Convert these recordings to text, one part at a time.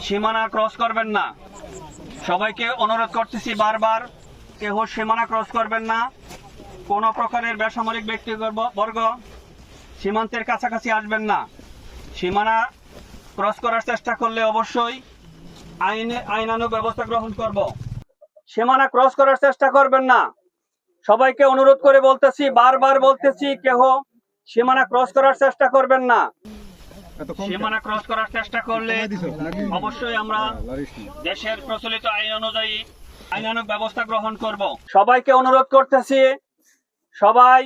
সীমানা ক্রস করবেন না। সবাইকে অনুরোধ করতেছি বারবার, কেউ সীমানা ক্রস করবেন না। কোন প্রকারের বেসামরিক ব্যক্তিবর্গ সীমান্তের কাছাকাছি আসবেন না। সীমানা ক্রস করার চেষ্টা করলে অবশ্যই আইনানুগ ব্যবস্থা গ্রহণ করব। সীমানা ক্রস করার চেষ্টা করবেন না। সবাইকে অনুরোধ করে বলতেছি, বারবার বলতেছি, কেউ সীমানা ক্রস করার চেষ্টা করবেন না। সীমানা ক্রস করার চেষ্টা করলে অবশ্যই আমরা দেশের প্রচলিত আইন অনুযায়ী আইনানুগ ব্যবস্থা গ্রহণ করব। সবাইকে অনুরোধ করতেছি, সবাই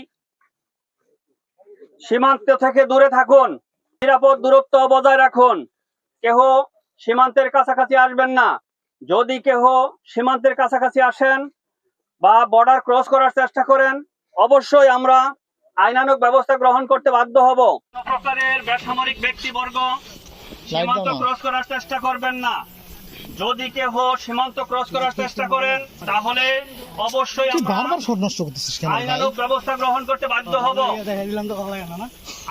সীমান্ত থেকে দূরে থাকুন, নিরাপদ দূরত্ব বজায় রাখুন। কেহ সীমান্তের কাছাকাছি আসবেন না। যদি কেহ সীমান্তের কাছাকাছি আসেন বা বর্ডার ক্রস করার চেষ্টা করেন, অবশ্যই আমরা আইনানুগ ব্যবস্থা গ্রহণ করতে বাধ্য হব। কোন প্রকারের বেসামরিক ব্যক্তিবর্গ সীমান্ত ক্রস করার চেষ্টা করবেন না। যদি কেহ সীমান্ত ক্রস করার চেষ্টা করেন, তাহলে অবশ্যই আইনানুগ ব্যবস্থা গ্রহণ করতে বাধ্য হব।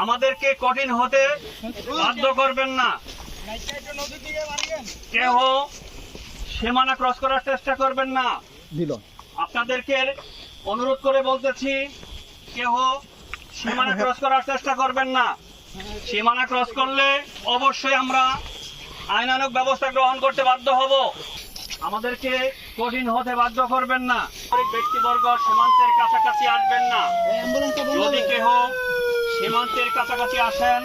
আমাদেরকে কঠিন হতে বাধ্য করবেন না। কেহ সীমানা ক্রস করার চেষ্টা করবেন না। আপনাদেরকে অনুরোধ করে বলতেছি, কেহ সীমানা ক্রস করার চেষ্টা করবেন না। সীমানা ক্রস করলে অবশ্যই আমরা আইনানুগ ব্যবস্থা গ্রহণ করতে বাধ্য হব। আমাদেরকে কঠিন হতে বাধ্য করবেন না। ব্যক্তিবর্গ সীমান্তের কাছাকাছি আসবেন না। যদি কেহ সীমান্তের কাছাকাছি আসেন,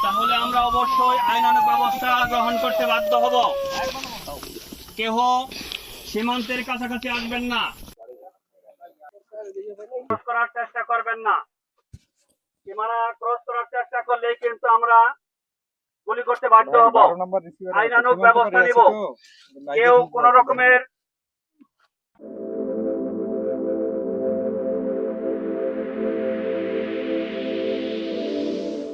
তাহলে আমরা অবশ্যই আইনানুগ ব্যবস্থা গ্রহণ করতে বাধ্য হব। কেহ সীমান্তের কাছাকাছি আসবেন না, ক্রস করার চেষ্টা করবেন না। সীমানা ক্রস করার চেষ্টা করলে কিন্তু আমরা গুলি করতে বাধ্য হব। আইনানুগ ব্যবস্থা নিব। কেউ কোন রকমের